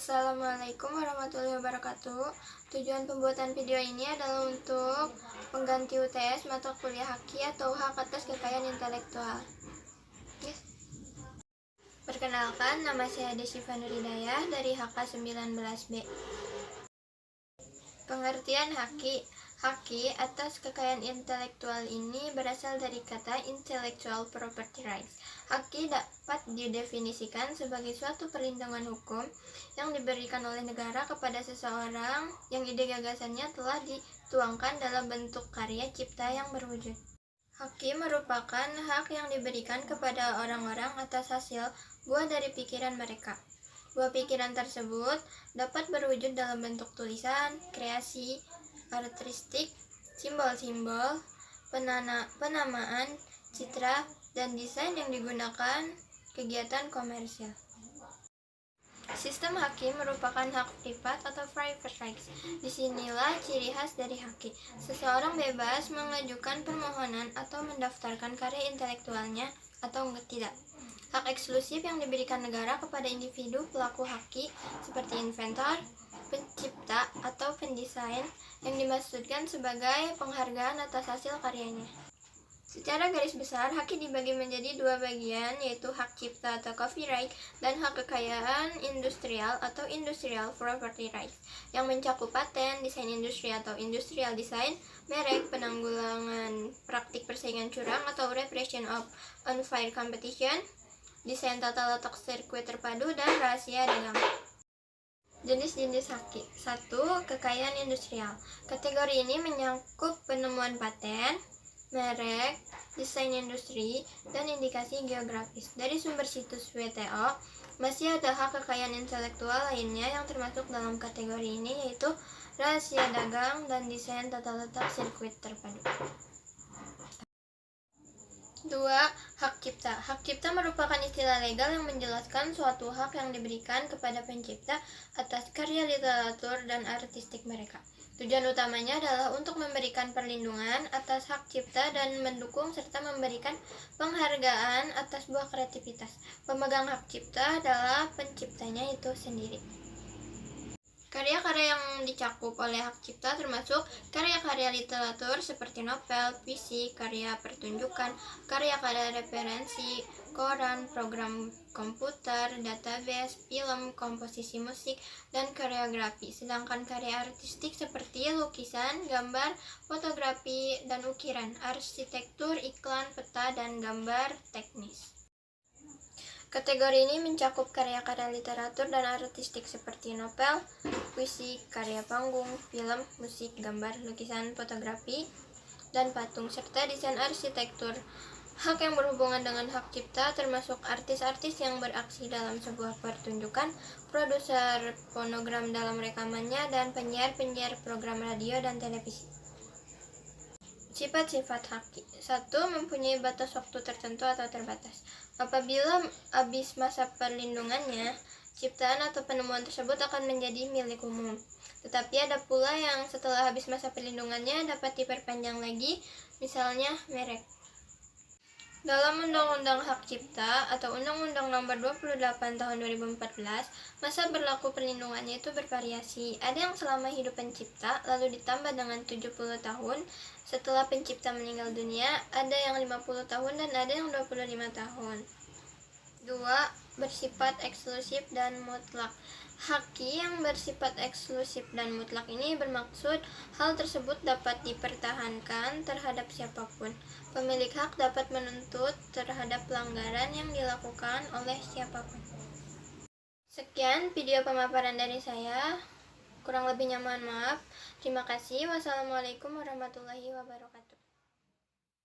Assalamualaikum warahmatullahi wabarakatuh. Tujuan pembuatan video ini adalah untuk pengganti UTS mata kuliah Haki atau Hak atas Kekayaan Intelektual. Yes. Perkenalkan, nama saya Desyifa Nuridayah dari HK 19B. Pengertian Haki. Haki atas kekayaan intelektual ini berasal dari kata intellectual property rights. Haki dapat didefinisikan sebagai suatu perlindungan hukum yang diberikan oleh negara kepada seseorang yang ide gagasannya telah dituangkan dalam bentuk karya cipta yang berwujud. Haki merupakan hak yang diberikan kepada orang-orang atas hasil buah dari pikiran mereka. Buah pikiran tersebut dapat berwujud dalam bentuk tulisan, kreasi, artistik, simbol-simbol, penamaan, citra, dan desain yang digunakan kegiatan komersial. Sistem Haki merupakan hak privat atau private rights. Disinilah ciri khas dari Haki. Seseorang bebas mengajukan permohonan atau mendaftarkan karya intelektualnya atau tidak. Hak eksklusif yang diberikan negara kepada individu pelaku Haki seperti inventor, pencipta, atau pendesain yang dimaksudkan sebagai penghargaan atas hasil karyanya. Secara garis besar, Haki dibagi menjadi dua bagian, yaitu hak cipta atau copyright dan hak kekayaan industrial atau industrial property rights, yang mencakup paten, desain industri atau industrial design, merek, penanggulangan praktik persaingan curang atau repression of unfair competition, desain tata letak sirkuit terpadu, dan rahasia dagang. Jenis-jenis Haki. 1. Kekayaan industrial. Kategori ini menyangkut penemuan paten, merek, desain industri, dan indikasi geografis. Dari sumber situs WTO, masih ada hak kekayaan intelektual lainnya yang termasuk dalam kategori ini, yaitu rahasia dagang dan desain tata letak sirkuit terpadu. 2. Hak cipta. Hak cipta merupakan istilah legal yang menjelaskan suatu hak yang diberikan kepada pencipta atas karya literatur dan artistik mereka. Tujuan utamanya adalah untuk memberikan perlindungan atas hak cipta dan mendukung serta memberikan penghargaan atas buah kreativitas. Pemegang hak cipta adalah penciptanya itu sendiri. Karya-karya yang dicakup oleh hak cipta termasuk karya-karya literatur seperti novel, puisi, karya pertunjukan, karya-karya referensi, koran, program komputer, database, film, komposisi musik, dan koreografi. Sedangkan karya artistik seperti lukisan, gambar, fotografi, dan ukiran, arsitektur, iklan, peta, dan gambar teknis. Kategori ini mencakup karya-karya literatur dan artistik seperti novel, puisi, karya panggung, film, musik, gambar, lukisan, fotografi, dan patung, serta desain arsitektur. Hak yang berhubungan dengan hak cipta termasuk artis-artis yang beraksi dalam sebuah pertunjukan, produser fonogram dalam rekamannya, dan penyiar-penyiar program radio dan televisi. Sifat-sifat Haki. 1. Mempunyai batas waktu tertentu atau terbatas. Apabila habis masa perlindungannya, ciptaan atau penemuan tersebut akan menjadi milik umum. Tetapi ada pula yang setelah habis masa perlindungannya dapat diperpanjang lagi, misalnya merek. Dalam Undang-Undang Hak Cipta atau Undang-Undang Nomor 28 Tahun 2014, masa berlaku perlindungannya itu bervariasi. Ada yang selama hidup pencipta, lalu ditambah dengan 70 tahun setelah pencipta meninggal dunia, ada yang 50 tahun, dan ada yang 25 tahun. 2. Bersifat eksklusif dan mutlak. Haki yang bersifat eksklusif dan mutlak ini bermaksud hal tersebut dapat dipertahankan terhadap siapapun. Pemilik hak dapat menuntut terhadap pelanggaran yang dilakukan oleh siapapun. Sekian video pemaparan dari saya. Kurang lebihnya mohon maaf. Terima kasih. Wassalamualaikum warahmatullahi wabarakatuh.